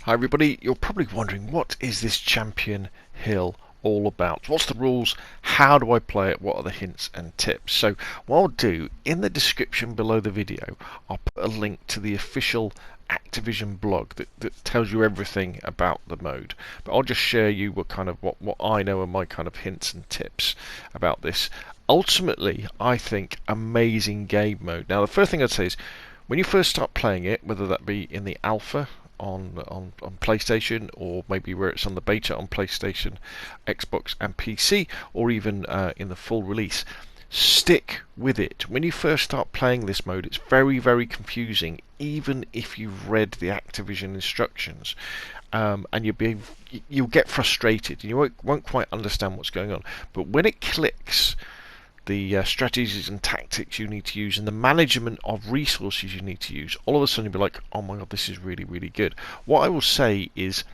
Hi everybody, you're probably wondering, what is this Champion Hill all about? What's the rules? How do I play it? What are the hints and tips? So what I'll do, in the description below the video, I'll put a link to the official Activision blog that tells you everything about the mode. But I'll just share you what I know and my kind of hints and tips about this. Ultimately, I think amazing game mode. Now the first thing I'd say is, when you first start playing it, whether that be in the alpha on PlayStation, or maybe where it's on the beta on PlayStation, Xbox and PC, or even in the full release, stick with it. When you first start playing this mode, it's very confusing, even if you've read the Activision instructions. And you'll get frustrated and you won't quite understand what's going on. But when it clicks, the strategies and tactics you need to use and the management of resources you need to use, all of a sudden you'll be like, oh my god, this is really good. What I will say is,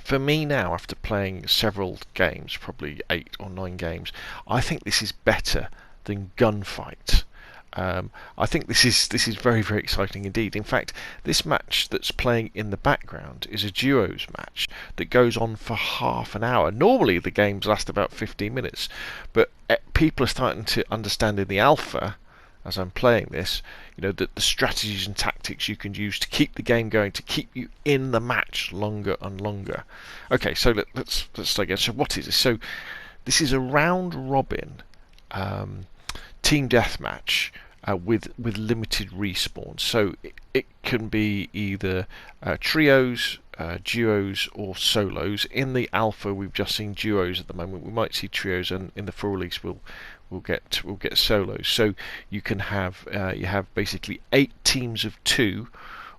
for me now, after playing several games, probably 8 or 9 games, I think this is better than Gunfight. I think this is very exciting indeed. In fact, this match that's playing in the background is a duos match that goes on for half an hour. Normally the games last about 15 minutes, but people are starting to understand in the alpha, as I'm playing this, that the strategies and tactics you can use to keep the game going, to keep you in the match longer and longer. Okay, so let's start again. So what is this? So this is a round robin team deathmatch with limited respawns. So it can be either trios, duos, or solos. In the alpha, we've just seen duos at the moment. We might see trios, and in the full release, we'll get solos. So you can have you have basically 8 teams of 2,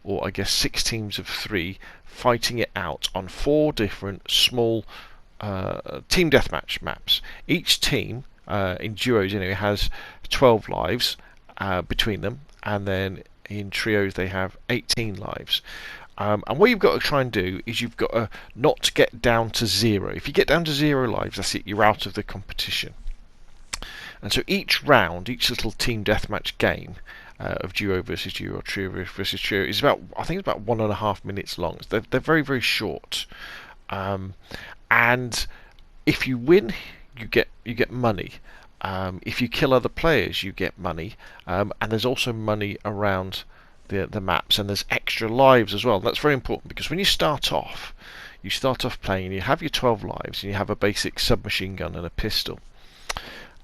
or I guess 6 teams of 3, fighting it out on 4 different small team deathmatch maps. Each team in duos anyway has 12 lives between them, and then in trios they have 18 lives. And what you've got to try and do is you've got to not get down to 0. If you get down to 0 lives, that's it, you're out of the competition. And so each round, each little team deathmatch game of duo versus duo or trio versus trio is about, I think it's about 1.5 minutes long. They're very short. And if you win, you get money. If you kill other players, you get money, and there's also money around the maps, and there's extra lives as well. That's very important, because when you start off playing and you have your 12 lives and you have a basic submachine gun and a pistol.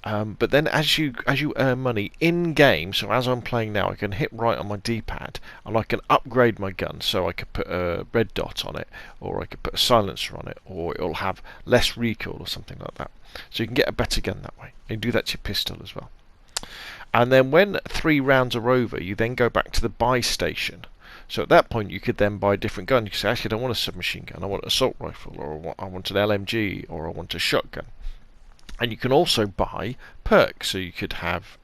But then as you earn money in game, so as I'm playing now, I can hit right on my D-pad and I can upgrade my gun. So I could put a red dot on it, or I could put a silencer on it, or it'll have less recoil or something like that. So you can get a better gun that way. You can do that to your pistol as well. And then when 3 rounds are over, you then go back to the buy station. So at that point you could then buy a different gun. You can say, actually, I don't want a submachine gun, I want an assault rifle, or I want an LMG, or I want a shotgun. And you can also buy perks, so you could have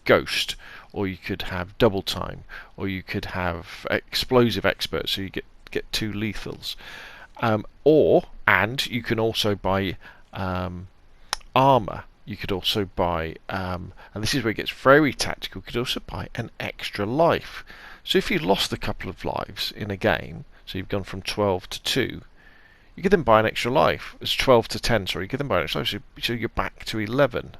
Ghost, or you could have Double Time, or you could have Explosive Expert, so you get 2 lethals. And you can also buy armour. You could also buy, and this is where it gets very tactical, you could also buy an extra life. So if you lost a couple of lives in a game, so you've gone from 12 to 2, you can then buy an extra life. It's 12 to 10, sorry. You can then buy an extra life, so you're back to 11.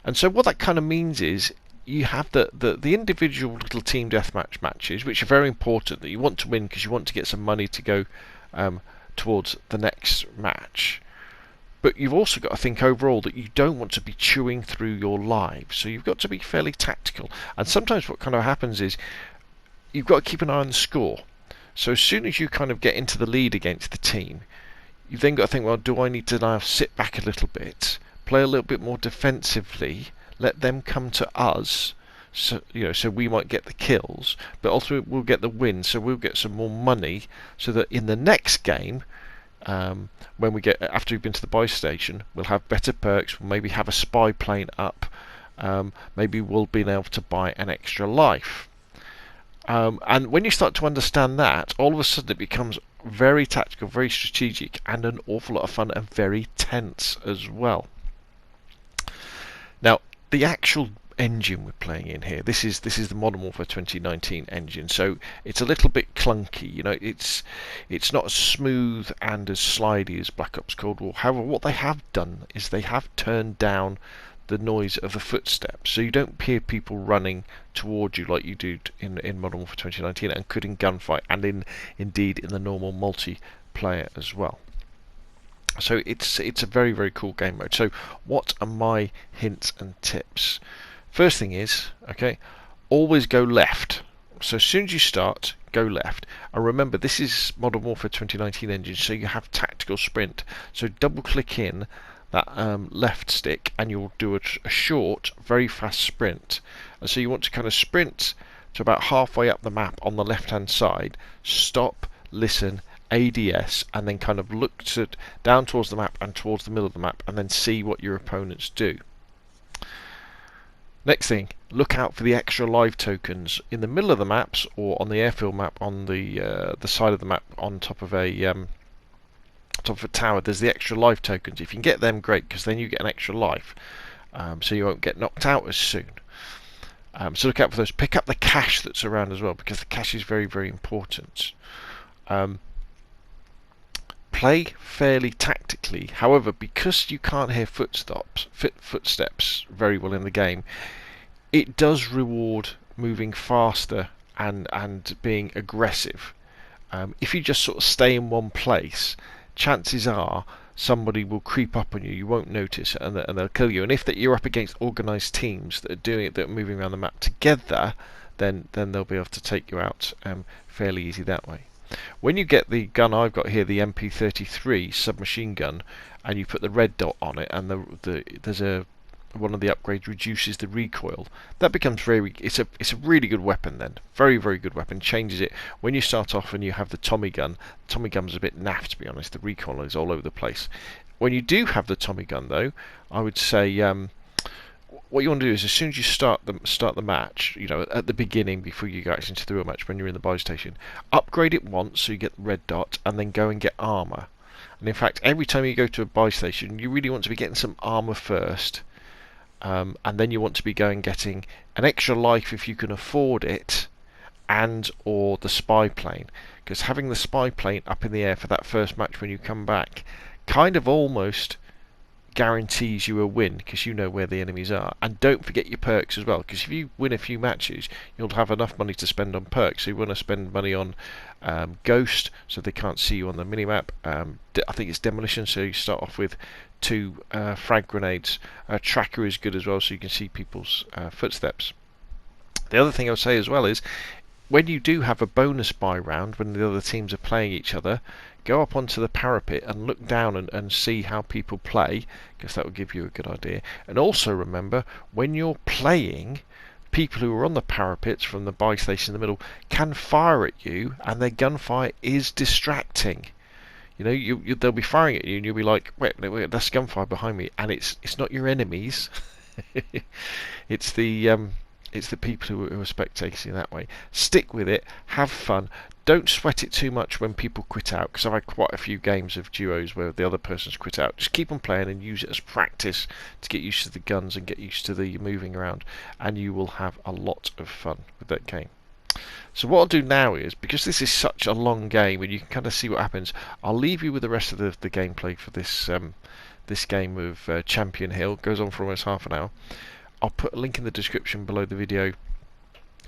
And so what that kind of means is you have the individual little team deathmatch matches, which are very important, that you want to win because you want to get some money to go towards the next match. But you've also got to think overall that you don't want to be chewing through your lives. So you've got to be fairly tactical. And sometimes what kind of happens is you've got to keep an eye on the score. So as soon as you kind of get into the lead against the team, you've then got to think, well, do I need to now sit back a little bit, play a little bit more defensively, let them come to us, so we might get the kills, but also we'll get the win, so we'll get some more money, so that in the next game, when we get after we've been to the buy station, we'll have better perks, we'll maybe have a spy plane up, maybe we'll be able to buy an extra life. And when you start to understand that, all of a sudden it becomes very tactical, very strategic, and an awful lot of fun, and very tense as well. Now, the actual engine we're playing in here. This is the Modern Warfare 2019 engine, so it's a little bit clunky. You know, it's not as smooth and as slidey as Black Ops Cold War. However, what they have done is they have turned down the noise of the footsteps, so you don't hear people running towards you like you do in Modern Warfare 2019 and could in Gunfight, and indeed in the normal multiplayer as well. So it's a very, very cool game mode. So what are my hints and tips? First thing is, okay, always go left. So as soon as you start, go left. And remember, this is Modern Warfare 2019 engine, so you have tactical sprint. So double click in that left stick and you'll do a short, very fast sprint. And so you want to kind of sprint to about halfway up the map on the left hand side, stop, listen, ADS, and then kind of look down towards the map and towards the middle of the map, and then see what your opponents do. Next thing, look out for the extra live tokens in the middle of the maps or on the airfield map on the side of the map on top of a tower. There's the extra live tokens. If you can get them, great, because then you get an extra life, so you won't get knocked out as soon. So look out for those. Pick up the cash that's around as well, because the cash is very, very important. Play fairly tactically. However, because you can't hear footsteps very well in the game, it does reward moving faster and being aggressive. If you just sort of stay in one place, chances are somebody will creep up on you. You won't notice, and they'll kill you. And if you're up against organised teams that are doing it, that are moving around the map together, then they'll be able to take you out fairly easy that way. When you get the gun I've got here, the MP33 submachine gun, and you put the red dot on it, and there's one of the upgrades reduces the recoil, that becomes it's a really good weapon then. Very, very good weapon. Changes it. When you start off and you have the Tommy gun's a bit naff, to be honest. The recoil is all over the place. When you do have the Tommy gun though, I would say what you want to do is, as soon as you start the match, you know, at the beginning, before you go into the real match, when you're in the buy station, upgrade it once so you get the red dot, and then go and get armour. And in fact, every time you go to a buy station, you really want to be getting some armour first, and then you want to be getting an extra life if you can afford it, and or the spy plane, because having the spy plane up in the air for that first match when you come back kind of almost guarantees you a win, because you know where the enemies are. And don't forget your perks as well, because if you win a few matches, you'll have enough money to spend on perks. So you want to spend money on Ghost, so they can't see you on the minimap. I think it's Demolition, so you start off with 2 frag grenades. Tracker is good as well, so you can see people's footsteps. The other thing I'll say as well is, when you do have a bonus buy round, when the other teams are playing each other, go up onto the parapet and look down and see how people play, because that will give you a good idea. And also remember, when you're playing, people who are on the parapets from the buy station in the middle can fire at you, and their gunfire is distracting. You know, they'll be firing at you, and you'll be like, wait, that's gunfire behind me, and it's not your enemies. It's the people who are spectating that way. Stick with it, have fun. Don't sweat it too much when people quit out, because I've had quite a few games of duos where the other person's quit out. Just keep on playing and use it as practice to get used to the guns and get used to the moving around, and you will have a lot of fun with that game. So what I'll do now is, because this is such a long game and you can kind of see what happens, I'll leave you with the rest of the gameplay for this game of Champion Hill. It goes on for almost half an hour. I'll put a link in the description below the video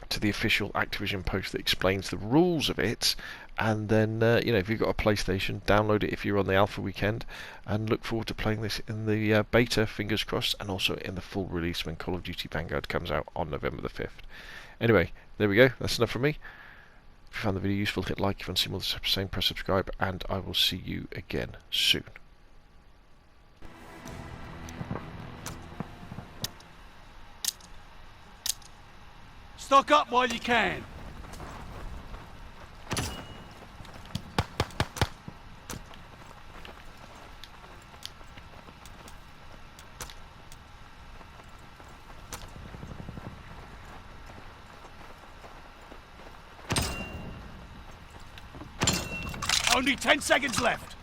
to the official Activision post that explains the rules of it, and then you know, if you've got a PlayStation, download it if you're on the alpha weekend, and look forward to playing this in the beta, fingers crossed, and also in the full release when Call of Duty Vanguard comes out on November the 5th. Anyway, there we go, that's enough from me. If you found the video useful, hit like. If you want to see more of the same, press subscribe, and I will see you again soon. Stock up while you can. Only 10 seconds left.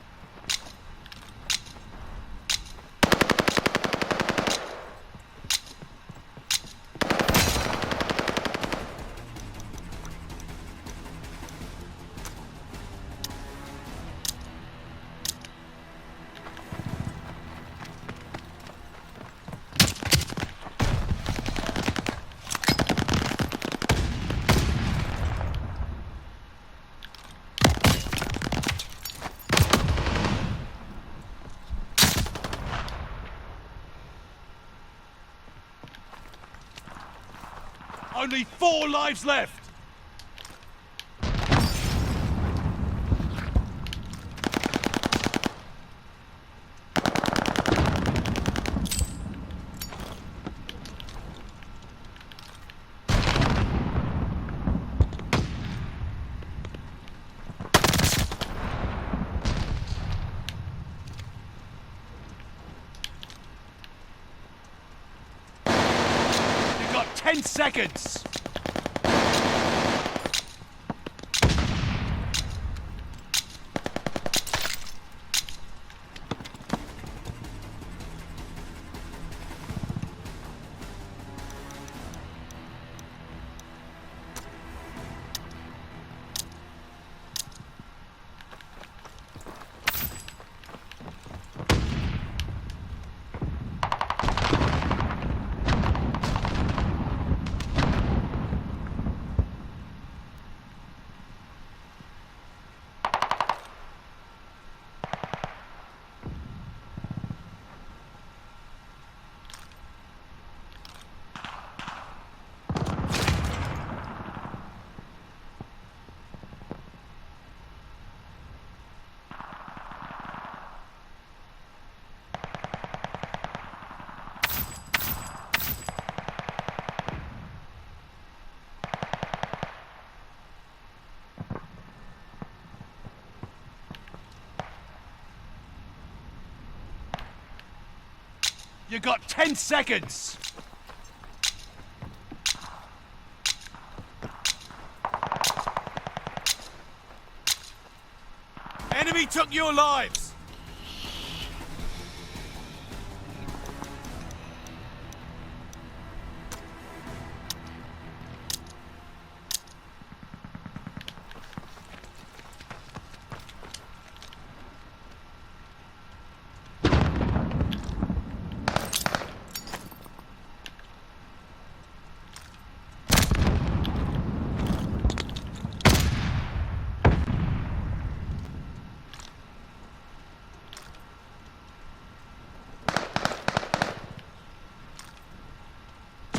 Only 4 lives left. You've got 10 seconds. You got 10 seconds. Enemy took your lives.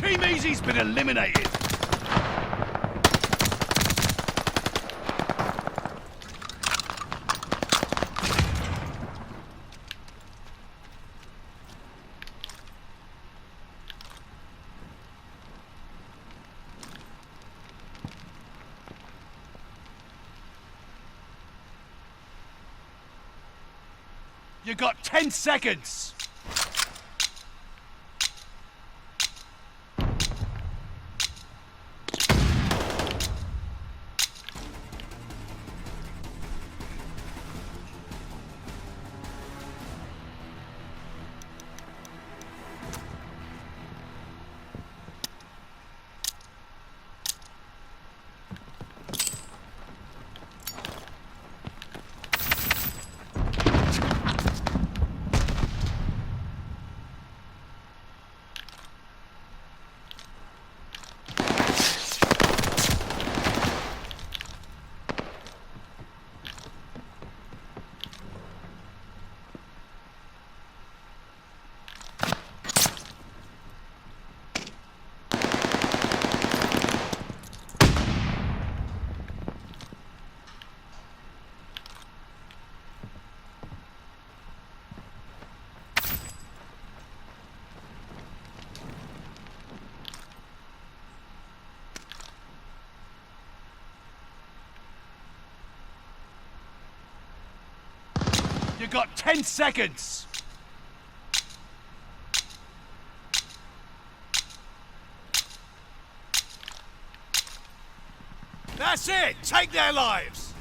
Team Easy's been eliminated. You got 10 seconds. You got 10 seconds. That's it. Take their lives.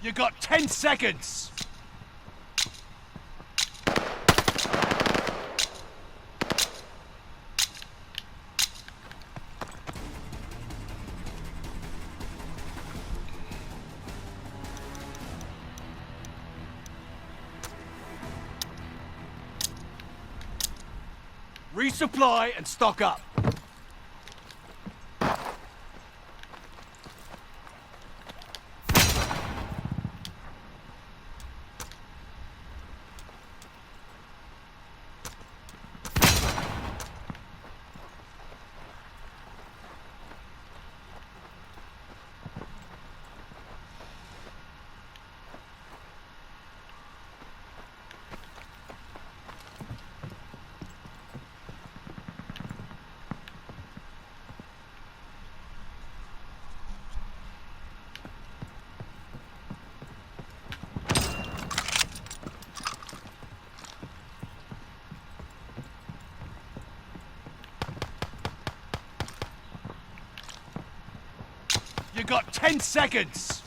You got 10 seconds. Resupply and stock up. You got 10 seconds.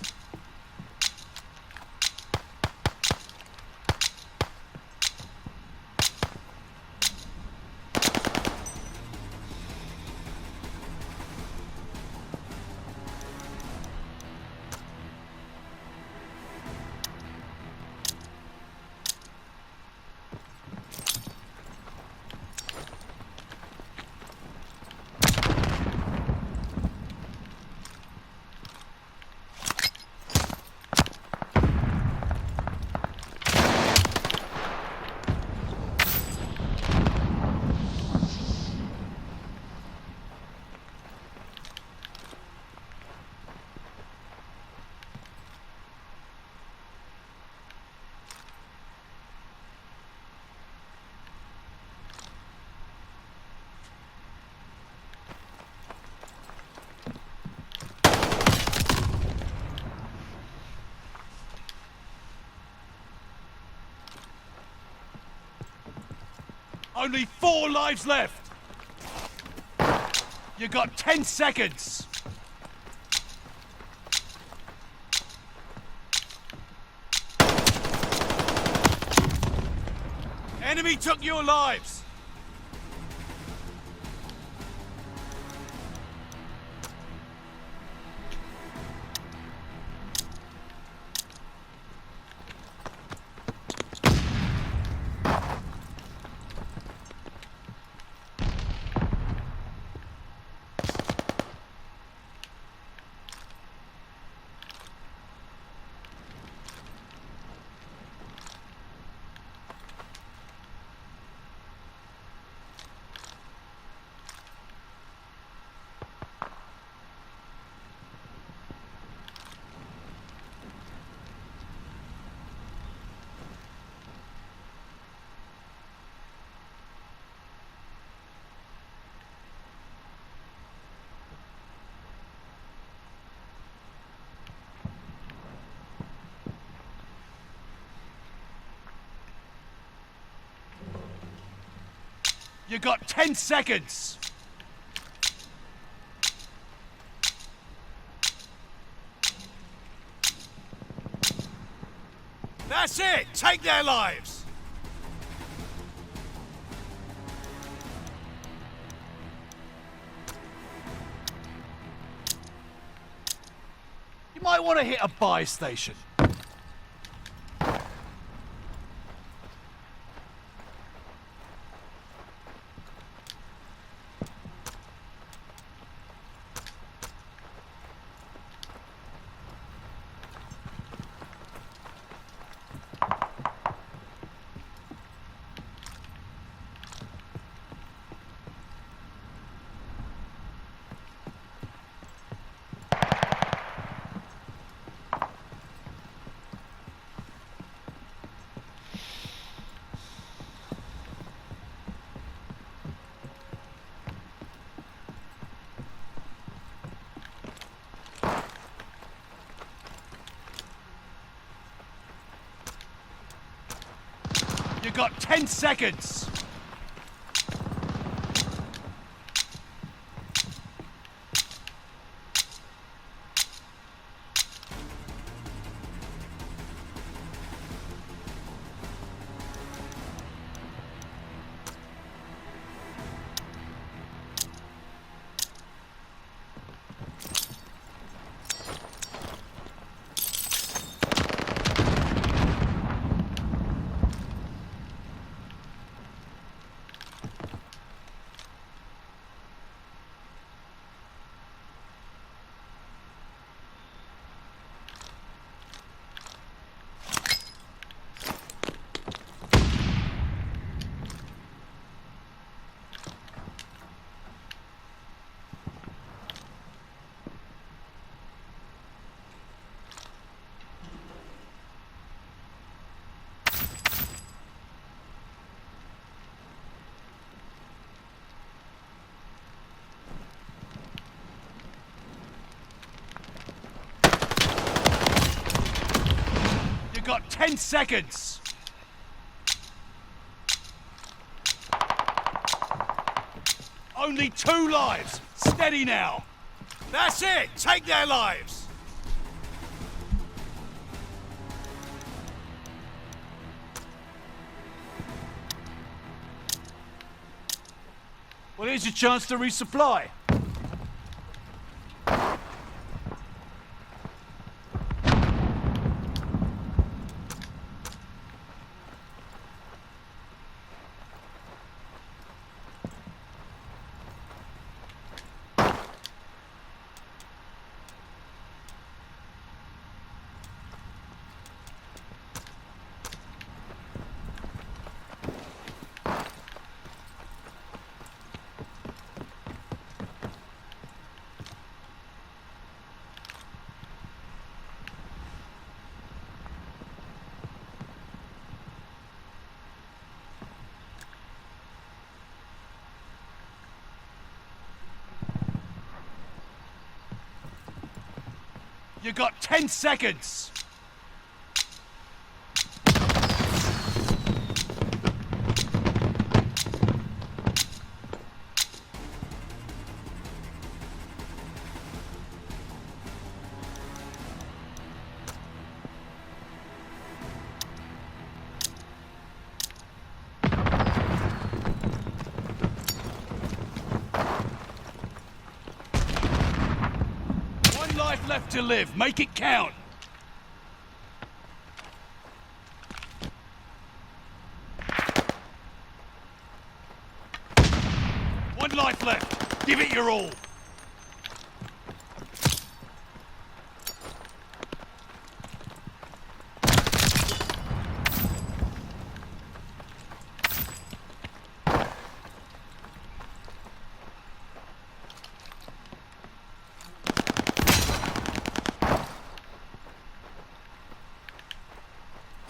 Only 4 lives left. You got 10 seconds. Enemy took your lives. You got 10 seconds. That's it. Take their lives. You might want to hit a buy station. You got 10 seconds. got 10 seconds. Only 2 lives. Steady now. That's it. Take their lives. Well, here's your chance to resupply. You got 10 seconds. Life left to live. Make it count. One life left. Give it your all.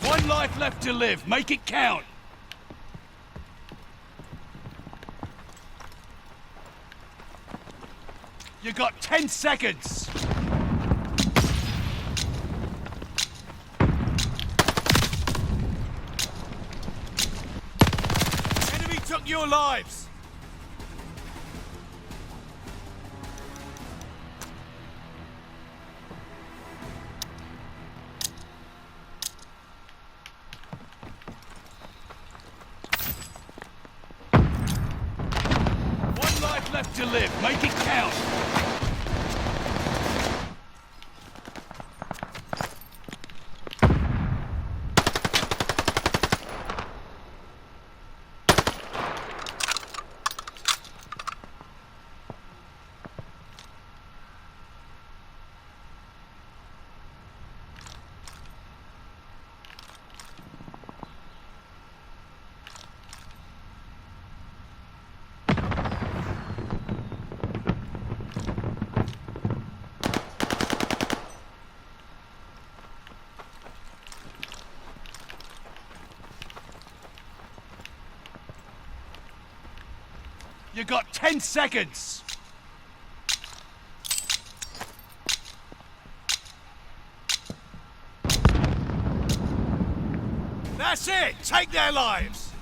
One life left to live. Make it count. You got 10 seconds. Enemy took your lives. Left to live. Make it count. You got 10 seconds. That's it. Take their lives.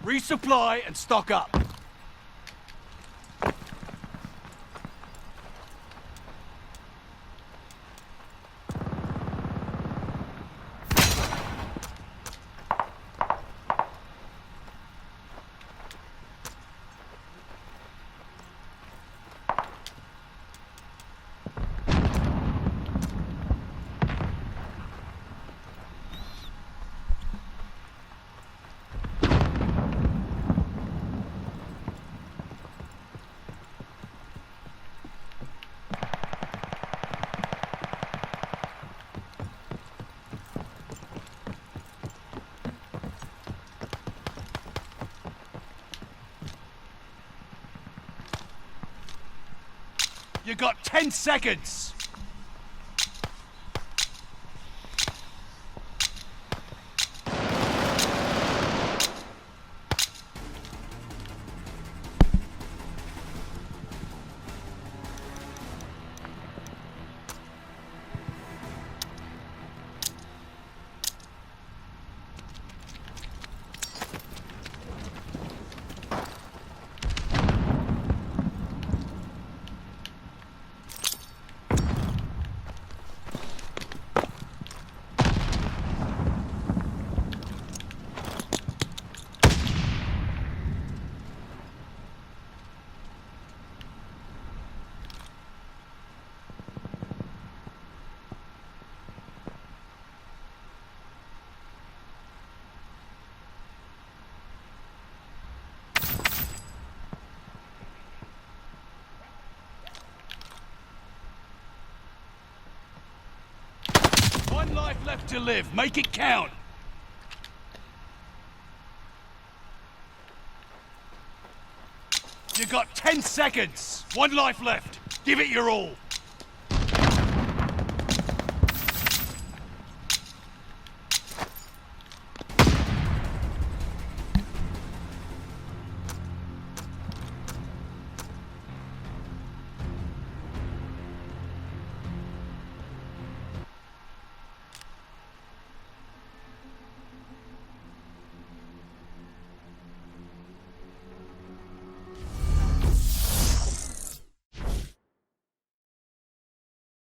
Resupply and stock up. You got 10 seconds. One life left to live. Make it count. You got 10 seconds. One life left. Give it your all.